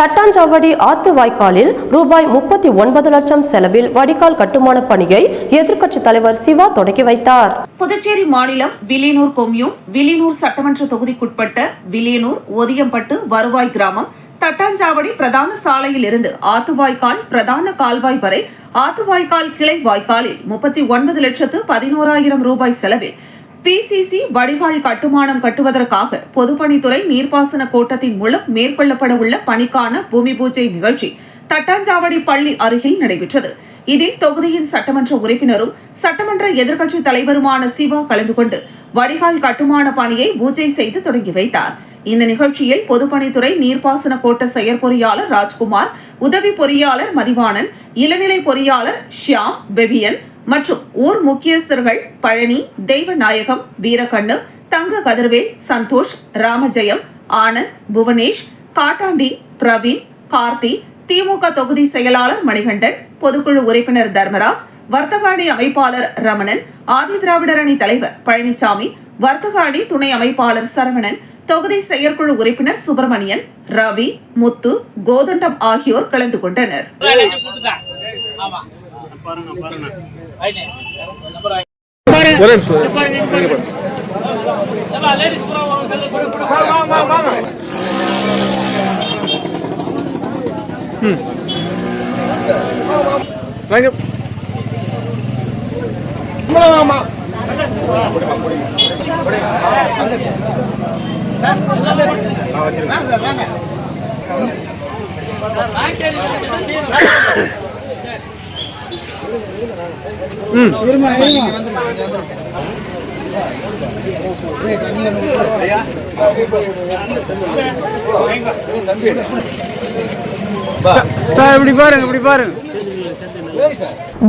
தட்டாஞ்சாவடி ஆத்து வாய்க்காலில் ரூபாய் 39 லட்சம் செலவில் வடிகால் கட்டுமான பணியை எதிர்க்கட்சித் தலைவர் சிவா தொடங்கி வைத்தார். புதுச்சேரி மாநிலம் வில்லியனூர் கொம்யூன் வில்லியனூர் சட்டமன்ற தொகுதிக்குட்பட்ட வில்லியனூர் ஒதியம்பட்டு வருவாய் கிராமம் தட்டாஞ்சாவடி பிரதான சாலையில் இருந்து ஆத்துவாய்க்கால் பிரதான கால்வாய் வரை ஆத்துவாய்க்கால் கிளை வாய்க்காலில் 39,11,000 ரூபாய் செலவில் PCC வடிகால் கட்டுமானம் கட்டுவதற்காக பொதுப்பணித்துறை நீர்ப்பாசன கோட்டத்தின் மூலம் மேற்கொள்ளப்பட உள்ள பணிக்கான பூமி பூஜை நிகழ்ச்சி தட்டாஞ்சாவடி பள்ளி அருகில் நடைபெற்றது. இதில் தொகுதியின் சட்டமன்ற உறுப்பினரும் சட்டமன்ற எதிர்க்கட்சித் தலைவருமான சிவா கலந்து கொண்டு வடிகால் கட்டுமான பணியை பூஜை செய்து தொடங்கி வைத்தார். இந்த நிகழ்ச்சியில் பொதுப்பணித்துறை நீர்ப்பாசன கோட்ட செயற்பொறியாளர் ராஜ்குமார், உதவி பொறியாளர் மதிவாணன், இளநிலை பொறியாளர் ஷியாம், பெபியன் மற்றும் ஊர் முக்கியஸ்தர்கள் பழனி, தெய்வநாயகம், வீரகண்ணு, தங்க கதிர்வேல், சந்தோஷ், ராமஜெயம், ஆனந்த், புவனேஷ், காட்டாண்டி, பிரவீன், கார்த்தி, திமுக தொகுதி செயலாளர் மணிகண்டன், பொதுக்குழு உறுப்பினர் தர்மராஜ், வர்த்தக அணி அமைப்பாளர் ரமணன், ஆதி திராவிடர் அணி தலைவர் பழனிசாமி, வர்த்தக அணி துணை அமைப்பாளர் சரவணன், தொகுதி செயற்குழு உறுப்பினர் சுப்பிரமணியன், ரவி, முத்து, கோதண்டம் ஆகியோர் கலந்து கொண்டனர்.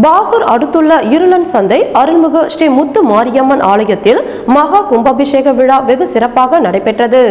பாகூர் அடுத்துள்ள இருளன் சந்தை அருள்மிகு ஸ்ரீ முத்து மாரியம்மன் ஆலயத்தில் மகா கும்பாபிஷேக விழா வெகு சிறப்பாக நடைபெற்றது.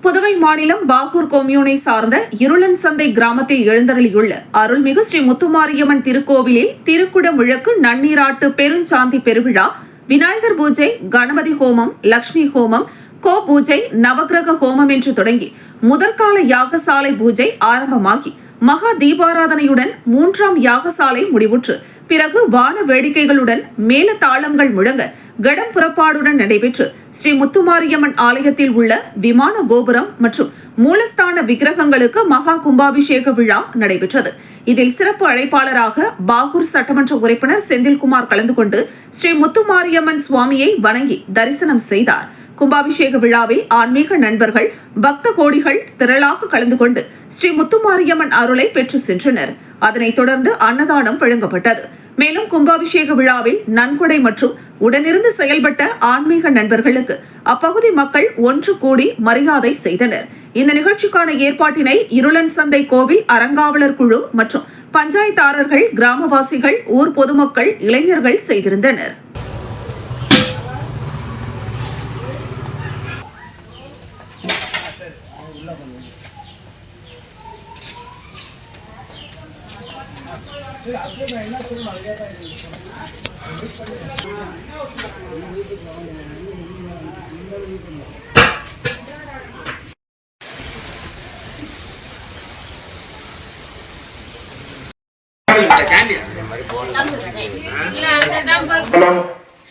புதுவை மாநிலம் பாகூர் கொம்யூனை சார்ந்த இருளன் சந்தை கிராமத்தில் எழுந்தருளியுள்ள அருள்மிகு ஸ்ரீ முத்துமாரியம்மன் திருக்கோவிலில் திருக்குடம் விளக்கு, நன்னீராட்டு, பெருஞ்சாந்தி பெருவிழா, விநாயகர் பூஜை, கணபதி ஹோமம், லட்சுமி ஹோமம், கோ பூஜை, நவகிரக ஹோமம் என்று தொடங்கி முதற்கால யாகசாலை பூஜை ஆரம்பமாகி மகா தீபாராதனையுடன் 3ஆம் யாகசாலை முடிவுற்று பிறகு வான வேடிக்கைகளுடன் மேல தாளங்கள் முழங்க கடம் புறப்பாடுடன் நடைபெற்று ஸ்ரீ முத்துமாரியம்மன் ஆலயத்தில் உள்ள விமான கோபுரம் மற்றும் மூலஸ்தான விக்கிரகங்களுக்கு மகா கும்பாபிஷேக விழா நடைபெற்றது. இதில் சிறப்பு அழைப்பாளராக பாகூர் சட்டமன்ற உறுப்பினர் செந்தில்குமார் கலந்து கொண்டு ஸ்ரீ முத்துமாரியம்மன் சுவாமியை வணங்கி தரிசனம் செய்தார். கும்பாபிஷேக விழாவில் ஆன்மீக நண்பர்கள், பக்த கோடிகள் திரளாக கலந்து கொண்டு ஸ்ரீ முத்துமாரியம்மன் அருளை பெற்று சென்றனர். அதனைத் தொடர்ந்து அன்னதானம் வழங்கப்பட்டது. மேலும் கும்பாபிஷேக விழாவில் நன்கொடை மற்றும் உடனிருந்து செயல்பட்ட ஆன்மீக நண்பர்களுக்கு அப்பகுதி மக்கள் ஒன்று கூடி மரியாதை செய்தனர். இந்த நிகழ்ச்சிக்கான ஏற்பாட்டினை இருளன் சந்தை கோவில் அறங்காவலர் குழு மற்றும் பஞ்சாயத்தாரர்கள், கிராமவாசிகள், ஊர் பொதுமக்கள், இளைஞர்கள் செய்திருந்தனர்.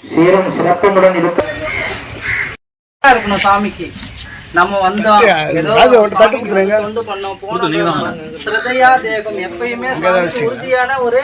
சீரும் சிறப்புடன் இருக்கணும். சாமிக்கு நம்ம வந்தோம், கொண்டு பண்ணோம், போனோம், ஸ்ரத்தையா தேகம் எப்பயுமே உறுதியான ஒரு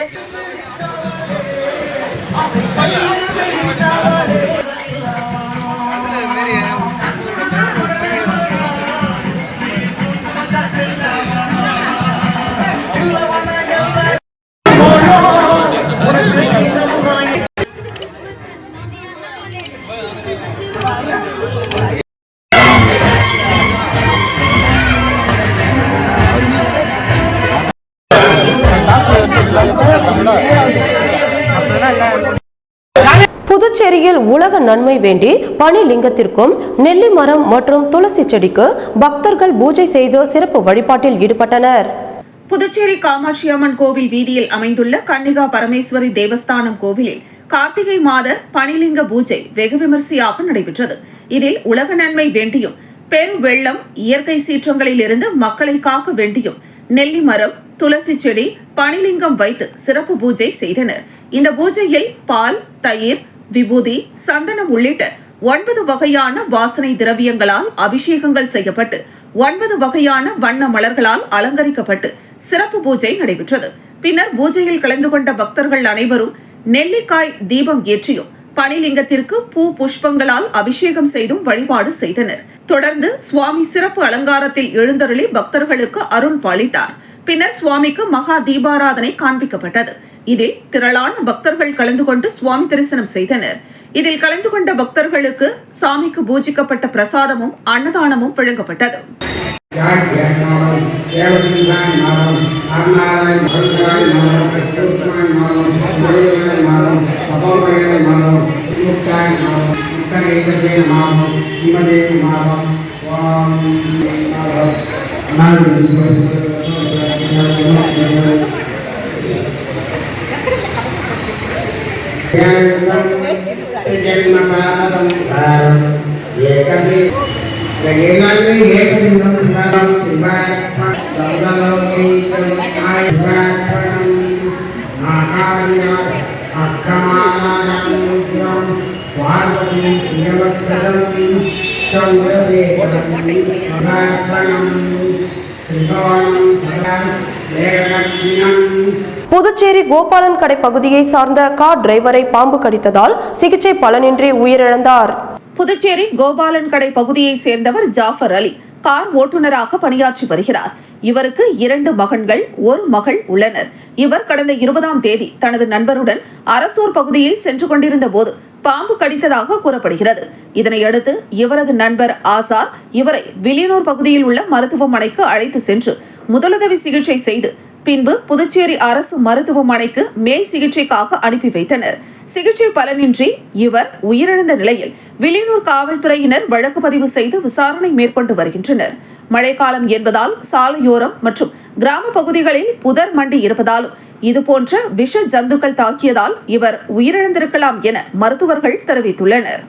புதுச்சேரியில் உலக நன்மை வேண்டி பனிலிங்கத்திற்கும் நெல்லி மரம் மற்றும் துளசி செடிக்கு பக்தர்கள் பூஜை செய்து சிறப்பு வழிபாட்டில் ஈடுபட்டனர். புதுச்சேரி காமாட்சி அம்மன் கோவில் வீதியில் அமைந்துள்ள கன்னிகா பரமேஸ்வரி தேவஸ்தானம் கோவிலில் கார்த்திகை மாத பனிலிங்க பூஜை வெகு விமர்சையாக நடைபெற்றது. இதில் உலக நன்மை வேண்டியும், பெரு வெள்ளம், இயற்கை சீற்றங்களில் இருந்து மக்களை காக்க வேண்டியும், நெல்லி மரம், துளசி செடி, பனிலிங்கம் வைத்து சிறப்பு பூஜை செய்தனர். இந்த பூஜையில் பால், தயிர், விபூதி, சந்தனம் உள்ளிட்ட 9 வகையான வாசனை திரவியங்களால் அபிஷேகங்கள் செய்யப்பட்டு 9 வகையான வண்ண மலர்களால் அலங்கரிக்கப்பட்டு சிறப்பு பூஜை நடைபெற்றது. பின்னர் பூஜையில் கலந்து கொண்ட பக்தர்கள் அனைவரும் நெல்லிக்காய் தீபம் ஏற்றியும் பனிலிங்கத்திற்கு பூ புஷ்பங்களால் அபிஷேகம் செய்தும் வழிபாடு செய்தனர். தொடர்ந்து சுவாமி சிறப்பு அலங்காரத்தில் எழுந்தருளி பக்தர்களுக்கு அருள் பாலித்தார். பின்னர் சுவாமிக்கு மகா தீபாராதனை காண்பிக்கப்பட்டது. இதில் திரளான பக்தர்கள் கலந்து கொண்டு சுவாமி தரிசனம் செய்தனர். இதில் கலந்து கொண்ட பக்தர்களுக்கு சாமிக்கு பூஜிக்கப்பட்ட பிரசாதமும் அன்னதானமும் வழங்கப்பட்டது. புதுச்சேரி கோபாலன் கடை பகுதியை சார்ந்த கார் டிரைவரை பாம்பு கடித்ததால் சிகிச்சை பலனின்றி உயிரிழந்தார். புதுச்சேரி கோபாலன் கடை பகுதியை சேர்ந்தவர் ஜாஃபர் அலி கார் ஓட்டுநராக பணியாற்றி வருகிறார். இவருக்கு 2 மகன்கள், 1 மகள் உள்ளனர். இவர் கடந்த 20ஆம் தேதி தனது நண்பருடன் அரசூர் பகுதியில் சென்று கொண்டிருந்த போது பாம்பு கடித்ததாக கூறப்படுகிறது. இதனையடுத்து இவரது நண்பர் ஆசார் இவரை வில்லியனூர் பகுதியில் உள்ள மருத்துவமனைக்கு அழைத்து சென்று முதலுதவி சிகிச்சை செய்து பின்பு புதுச்சேரி அரசு மருத்துவமனைக்கு மேல் சிகிச்சைக்காக அனுப்பி வைத்தனர். சிகிச்சை பலனின்றி இவர் உயிரிழந்த நிலையில் வில்லியனூர் காவல்துறையினர் வழக்கு பதிவு செய்து விசாரணை மேற்கொண்டு வருகின்றனர். மழைக்காலம் என்பதால் சாலையோரம் மற்றும் கிராம பகுதிகளில் புதர் மண்டி இருப்பதாலும் இதுபோன்ற விஷ ஜந்துக்கள் தாக்கியதால் இவர் உயிரிழந்திருக்கலாம் என மருத்துவர்கள் தெரிவித்துள்ளனர்.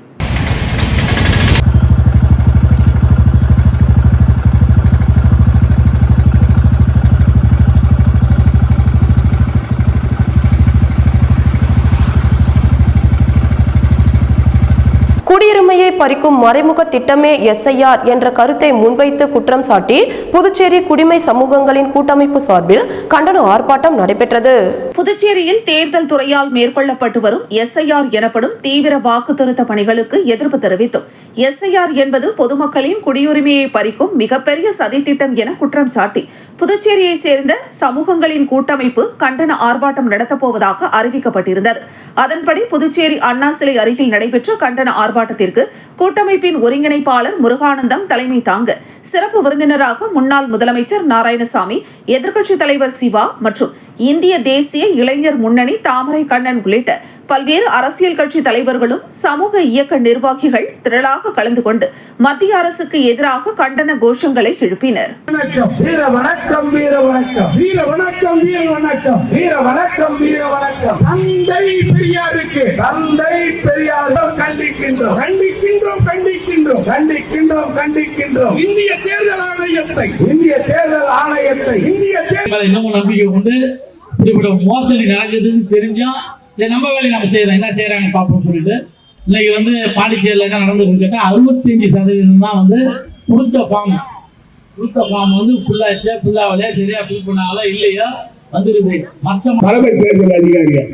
குடியுரிமையை பறிக்கும் மறைமுக திட்டமே SIR என்ற கருத்தை முன்வைத்து குற்றம் சாட்டி புதுச்சேரி குடிமை சமூகங்களின் கூட்டமைப்பு சார்பில் கண்டன ஆர்ப்பாட்டம் நடைபெற்றது. புதுச்சேரியில் தேர்தல் துறையால் மேற்கொள்ளப்பட்டு வரும் SIR எனப்படும் தீவிர வாக்கு திருத்த பணிகளுக்கு எதிர்ப்பு தெரிவித்தும் SIR என்பது பொதுமக்களின் குடியுரிமையை பறிக்கும் மிகப்பெரிய சதித்திட்டம் என குற்றம் சாட்டி புதுச்சேரியை சேர்ந்த சமூகங்களின் கூட்டமைப்பு கண்டன ஆர்ப்பாட்டம் நடத்தப்போவதாக அறிவிக்கப்பட்டிருந்தது. அதன்படி புதுச்சேரி அண்ணா சிலை அருகில் நடைபெற்ற கண்டன ஆர்ப்பாட்டத்திற்கு கூட்டமைப்பின் ஒருங்கிணைப்பாளர் முருகானந்தம் தலைமை தாங்க சிறப்பு விருந்தினராக முன்னாள் முதலமைச்சர் நாராயணசாமி, எதிர்க்கட்சித் தலைவர் சிவா மற்றும் இந்திய தேசிய இளைஞர் முன்னணி தாமரை கண்ணன் உள்ளிட்ட பல்வேறு அரசியல் கட்சி தலைவர்களும் சமூக இயக்க நிர்வாகிகள் திரளாக கலந்து கொண்டு மத்திய அரசுக்கு எதிராக கண்டன கோஷங்களை எழுப்பினர். வீர வணக்கம், வீர வணக்கம், வீர வணக்கம், வீர வணக்கம், வீர வணக்கம், வீர வணக்கம். தந்தை பெரியாருக்கு, தந்தை பெரியார் கண்டிக்கின்றோம், கண்டிக்கின்றோம், கண்டிக்கின்றோம், கண்டிக்கின்றோம், கண்டிக்கின்றோம். இந்திய தேர்தல் ஆணையத்தை, இந்திய தேர்தல் ஆணையத்தை, இந்திய தேர்தல் இன்னமும் நம்பிக்கை கொண்டு இப்படிப்பட்ட மோசடி நடக்குதுன்னு தெரிஞ்சா நம்ம வேலையை நம்ம செய்யறோம், என்ன செய்யறாங்க பார்ப்போம் சொல்லிட்டு இன்னைக்கு பாண்டிச்சேரியில் என்ன நடந்துருக்குன்னு கேட்டால் 65% தான் கொடுத்த ஃபார்ம் ஃபுல்லாச்சு, ஃபுல்லாகலையா, சரியா ஃபில் பண்ணாங்களா இல்லையா வந்துருக்கு. மற்ற தலைமை தேர்தல் அதிகாரிகள்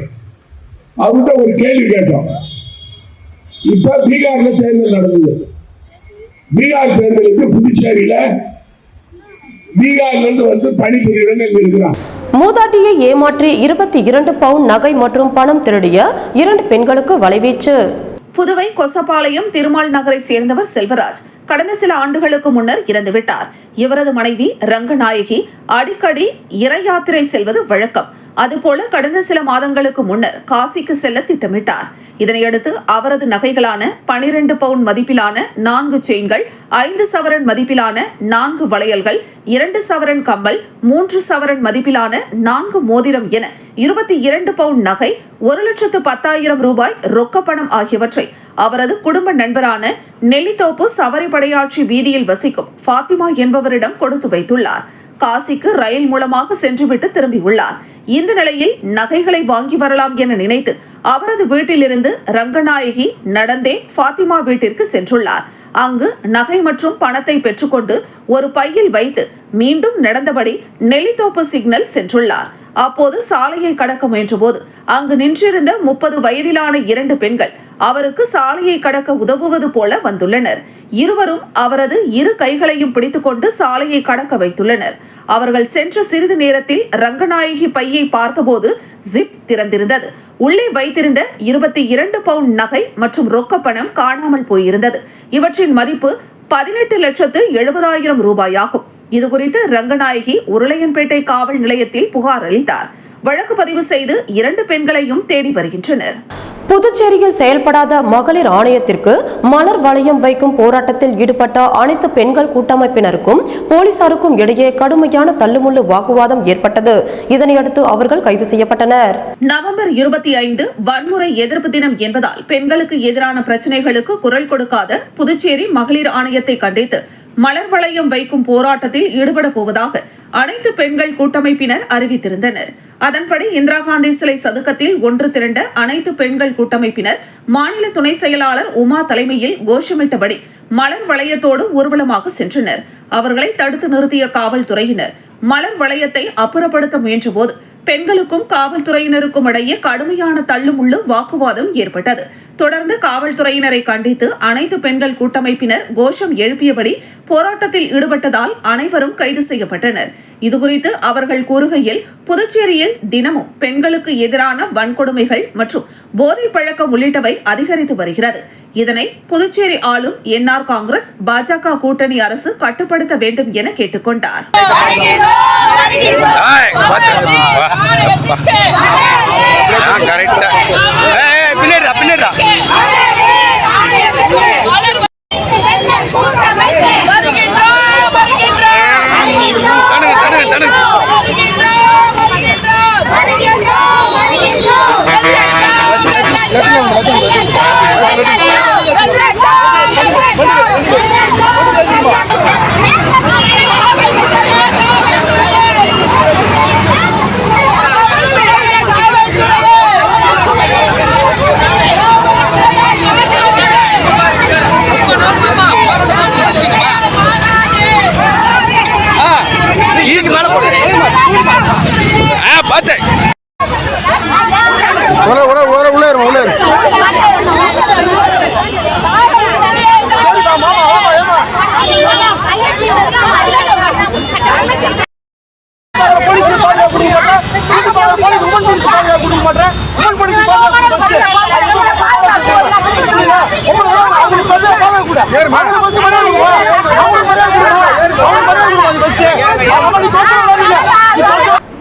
அவர்கிட்ட ஒரு கேள்வி கேட்டோம். இப்ப பீகார்ல தேர்தல் நடந்தது. பீகார் தேர்தலுக்கு புதுச்சேரியில பீகார்ல இருந்து பணிபுரியுடன் இருக்கிறான். மூதாட்டியை ஏமாற்றி 22 பவுன் நகை மற்றும் பணம் திருடிய 2 பெண்களுக்கு வலைவீச்சு. புதுவை கொசப்பாளையம் திருமால் நகரை சேர்ந்தவர் செல்வராஜ் கடந்த சில ஆண்டுகளுக்கு முன்னர் இறந்துவிட்டார். இவரது மனைவி ரங்கநாயகி அடிக்கடி இறை யாத்திரை செல்வது வழக்கம். அதுபோல கடந்த சில மாதங்களுக்கு முன்னர் காசிக்கு செல்ல திட்டமிட்டார். இதனையடுத்து அவரது நகைகளான 12 பவுன் மதிப்பிலான 4 செயின்கள், 5 சவரன் மதிப்பிலான 4 வளையல்கள், 2 சவரன் கம்மல், 3 சவரன் மதிப்பிலான 4 மோதிரம் என 22 பவுன் நகை, 1,10,000 ரூபாய் ரொக்கப்பணம் ஆகியவற்றை அவரது குடும்ப நண்பரான நெல்லித்தோப்பு சவரிபடையாட்சி வீதியில் வசிக்கும் பாத்திமா என்பவரிடம் கொடுத்து வைத்துள்ளார். காசிக்கு ரயில் மூலமாக சென்றுவிட்டு திரும்பியுள்ளார். இந்த நிலையில் நகைகளை வாங்கி வரலாம் என நினைத்து அவரது வீட்டிலிருந்து ரங்கநாயகி நடந்தே பாத்திமா வீட்டிற்கு சென்றுள்ளார். அங்கு நகை மற்றும் பணத்தை பெற்றுக்கொண்டு ஒரு பையில் வைத்து மீண்டும் நடந்தபடி நெல்லித்தோப்பு சிக்னல் சென்றுள்ளார். அப்போது சாலையை கடக்க முயன்றபோது அங்கு நின்றிருந்த 30 வயதிலான 2 பெண்கள் அவருக்கு சாலையை கடக்க உதவுவது போல வந்துள்ளனர். இருவரும் அவரது இரு கைகளையும் பிடித்துக்கொண்டு சாலையை கடக்க வைத்துள்ளனர். அவர்கள் சென்ற சிறிது நேரத்தில் ரங்கநாயகி பையை பார்த்தபோது ஜிப் திறந்திருந்தது. உள்ளே வைத்திருந்த 22 பவுண்ட் நகை மற்றும் ரொக்க பணம் காணாமல் போயிருந்தது. இவற்றின் மதிப்பு 18,70,000 ரூபாயாகும். இதுகுறித்து ரங்கநாயகி உருளையன்பேட்டை காவல் நிலையத்தில் புகார் அளித்தார். வழக்கு பதிவு செய்து 2 பெண்களையும் தேடி வருகின்றனர். புதுச்சேரியில் செயல்படாத மகளிர் ஆணையத்திற்கு மலர் வளையம் வைக்கும் போராட்டத்தில் ஈடுபட்ட அனைத்து பெண்கள் கூட்டமைப்பினருக்கும் போலீசாருக்கும் இடையே கடுமையான தள்ளுமுள்ளு வாக்குவாதம் ஏற்பட்டது. இதனையடுத்து அவர்கள் கைது செய்யப்பட்டனர். நவம்பர் 25 வன்முறை எதிர்ப்பு தினம் என்பதால் பெண்களுக்கு எதிரான பிரச்சனைகளுக்கு குரல் கொடுக்காத புதுச்சேரி மகளிர் ஆணையத்தை கண்டித்து மலர் வளையம் வைக்கும் போராட்டத்தில் ஈடுபட போவதாக அனைத்து பெண்கள் கூட்டமைப்பினர் அறிவித்திருந்தனர். அதன்படி இந்திரா காந்தி சிலை சதுக்கத்தில் ஒன்று திரண்ட அனைத்து பெண்கள் கூட்டமைப்பினர் மாநில துணை செயலாளர் உமா தலைமையில் கோஷமிட்டபடி மலர் வளையத்தோடு ஊர்வலமாக சென்றனர். அவர்களை தடுத்து நிறுத்திய காவல்துறையினர் மலர் வளையத்தை அப்புறப்படுத்த முயன்றபோது பெண்களுக்கும் காவல்துறையினருக்கும் இடையே கடுமையான தள்ளுமுள்ளு வாக்குவாதம் ஏற்பட்டது. தொடர்ந்து காவல்துறையினரை கண்டித்து அனைத்து பெண்கள் கூட்டமைப்பினர் கோஷம் எழுப்பியபடி போராட்டத்தில் ஈடுபட்டதால் அனைவரும் கைது செய்யப்பட்டனர். இதுகுறித்து அவர்கள் கூறுகையில், புதுச்சேரியில் தினமும் பெண்களுக்கு எதிரான வன்கொடுமைகள் மற்றும் போதை பழக்கம் உள்ளிட்டவை அதிகரித்து வருகிறது. இதனை புதுச்சேரி ஆளும் என்ஆர் காங்கிரஸ் பாஜக கூட்டணி அரசு கட்டுப்படுத்த வேண்டும் என கேட்டுக்கொண்டார்.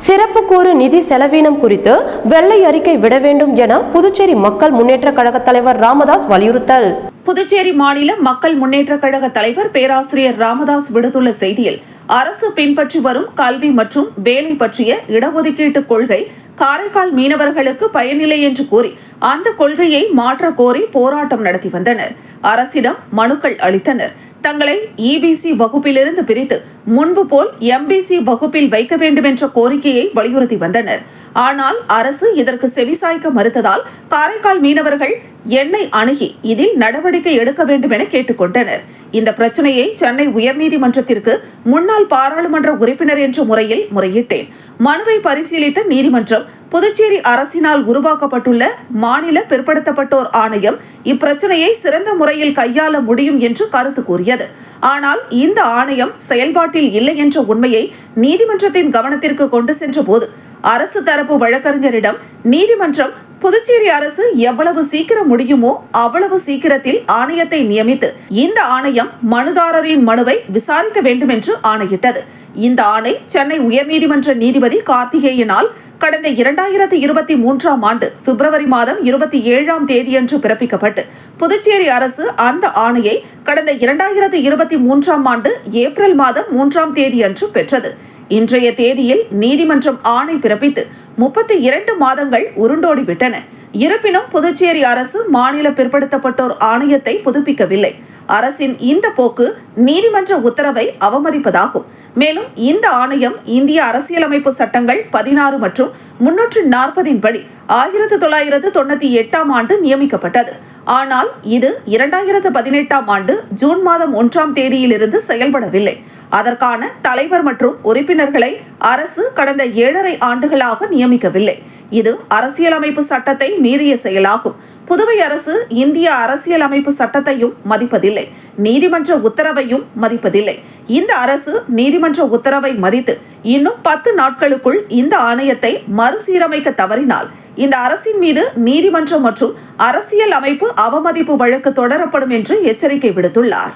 சிறப்பு கூறு நிதி செலவீனம் குறித்து வெள்ளை அறிக்கை விட வேண்டும் என புதுச்சேரி மக்கள் முன்னேற்ற கழக தலைவர் ராமதாஸ் வலியுறுத்தல். புதுச்சேரி மாநில மக்கள் முன்னேற்ற கழக தலைவர் பேராசிரியர் ராமதாஸ் விடுத்துள்ள செய்தியில், அரசு பின்பற்றி வரும் கல்வி மற்றும் வேலை பற்றிய இடஒதுக்கீட்டு கொள்கை காரைக்கால் மீனவர்களுக்கு பயனில்லை என்று கூறி அந்த கொள்கையை மாற்ற கோரி போராட்டம் நடத்தி வந்தனர். அரசிடம் மனுக்கள் அளித்தனர். தங்களை இபிசி வகுப்பிலிருந்து பிரித்து முன்பு போல் எம்பிசி வகுப்பில் வைக்க வேண்டும் என்ற கோரிக்கையை வலியுறுத்தி வந்தனர். ஆனால் அரசு இதற்கு செவிசாய்க்க மறுத்ததால் காரைக்கால் மீனவர்கள் என்னை அணுகி இதில் நடவடிக்கை எடுக்க வேண்டும் என கேட்டுக்கொண்டனர். இந்த பிரச்சனையை சென்னை உயர்நீதிமன்றத்திற்கு முன்னாள் பாராளுமன்ற உறுப்பினர் என்ற முறையில் முறையிட்டேன். மனுவை பரிசீலித்த நீதிமன்றம் புதுச்சேரி அரசினால் உருவாக்கப்பட்டுள்ள மாநில பிற்படுத்தப்பட்டோர் ஆணையம் இப்பிரச்சனையை சிறந்த முறையில் கையாள முடியும் என்று கருத்து கூறியது. ஆனால் இந்த ஆணையம் செயல்பாட்டில் இல்லை என்ற உண்மையை நீதிமன்றத்தின் கவனத்திற்கு கொண்டு சென்ற போது அரசு தரப்பு வழக்கறிஞரிடம் நீதிமன்றம் புதுச்சேரி அரசு எவ்வளவு சீக்கிரம் முடியுமோ அவ்வளவு சீக்கிரத்தில் ஆணையத்தை நியமித்து இந்த ஆணையம் மனுதாரரின் மனுவை விசாரிக்க வேண்டும் என்று ஆணையிட்டது. இந்த ஆணை சென்னை உயர்நீதிமன்ற நீதிபதி கார்த்திகேயனால் கடந்த 2023ஆம் ஆண்டு பிப்ரவரி மாதம் 27ஆம் தேதியன்று பிறப்பிக்கப்பட்டு புதுச்சேரி அரசு அந்த ஆணையை கடந்த 2023ஆம் ஆண்டு ஏப்ரல் மாதம் 3ஆம் தேதியன்று பெற்றது. இன்றைய தேதியில் நீதிமன்றம் ஆணை பிறப்பித்து 32 மாதங்கள் உருண்டோடிவிட்டன. இருப்பினும் புதுச்சேரி அரசு மாநில பிற்படுத்தப்பட்டோர் ஆணையத்தை புதுப்பிக்கவில்லை. அரசின் இந்த போக்கு நீதிமன்ற உத்தரவை அவமதிப்பதாகும். மேலும் இந்த ஆணையம் இந்திய அரசியலமைப்பு சட்டங்கள் 16 மற்றும் 340 படி 1998 ஆண்டு நியமிக்கப்பட்டது. ஆனால் இது 2018 ஆண்டு ஜூன் மாதம் 1ஆம் தேதியிலிருந்து செயல்படவில்லை. அதற்கான தலைவர் மற்றும் உறுப்பினர்களை அரசு கடந்த 7.5 ஆண்டுகளாக நியமிக்கவில்லை. இது அரசியலமைப்பு சட்டத்தை மீறிய செயலாகும். புதுவை அரசு இந்திய அரசியலமைப்பு சட்டத்தையும் மதிப்பதில்லை, நீதிமன்ற உத்தரவையும் மதிப்பதில்லை. இந்த அரசு நீதிமன்ற உத்தரவை மதித்து இன்னும் 10 நாட்களுக்குள் இந்த ஆணையத்தை மறுசீரமைக்க தவறினால் இந்த அரசின் மீது நீதிமன்றம் மற்றும் அரசியல் அமைப்பு அவமதிப்பு வழக்கு தொடரப்படும் என்று எச்சரிக்கை விடுத்துள்ளார்.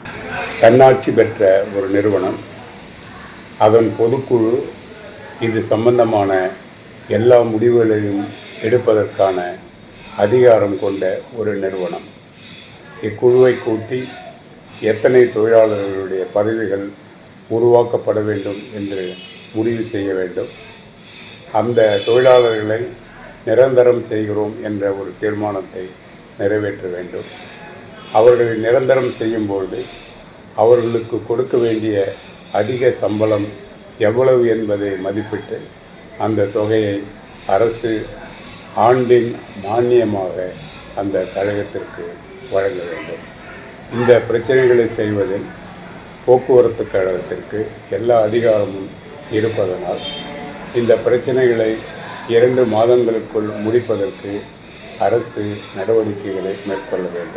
தன்னாட்சி பெற்ற ஒரு நிறுவனம், அதன் பொதுக்குழு இது சம்பந்தமான எல்லா முடிவுகளையும் எடுப்பதற்கான அதிகாரம் கொண்ட ஒரு நிறுவனம். இக்குழுவை கூட்டி எத்தனை தொழிலாளர்களுடைய பதவிகள் உருவாக்கப்பட வேண்டும் என்று முடிவு செய்ய வேண்டும். அந்த தொழிலாளர்களை நிரந்தரம் செய்கிறோம் என்ற ஒரு தீர்மானத்தை நிறைவேற்ற வேண்டும். அவர்களை நிரந்தரம் செய்யும்போது அவர்களுக்கு கொடுக்க வேண்டிய அதிக சம்பளம் எவ்வளவு என்பதை மதிப்பிட்டு அந்த தொகையை அரசு ஆண்டின் மானியமாக அந்த கழகத்திற்கு வழங்க வேண்டும். இந்த பிரச்சனைகளை செய்வதில் போக்குவரத்து கழகத்திற்கு எல்லா அதிகாரமும் இருப்பதனால் இந்த பிரச்சனைகளை 2 மாதங்களுக்குள் முடிப்பதற்கு அரசு நடவடிக்கைகளை மேற்கொள்ள வேண்டும்.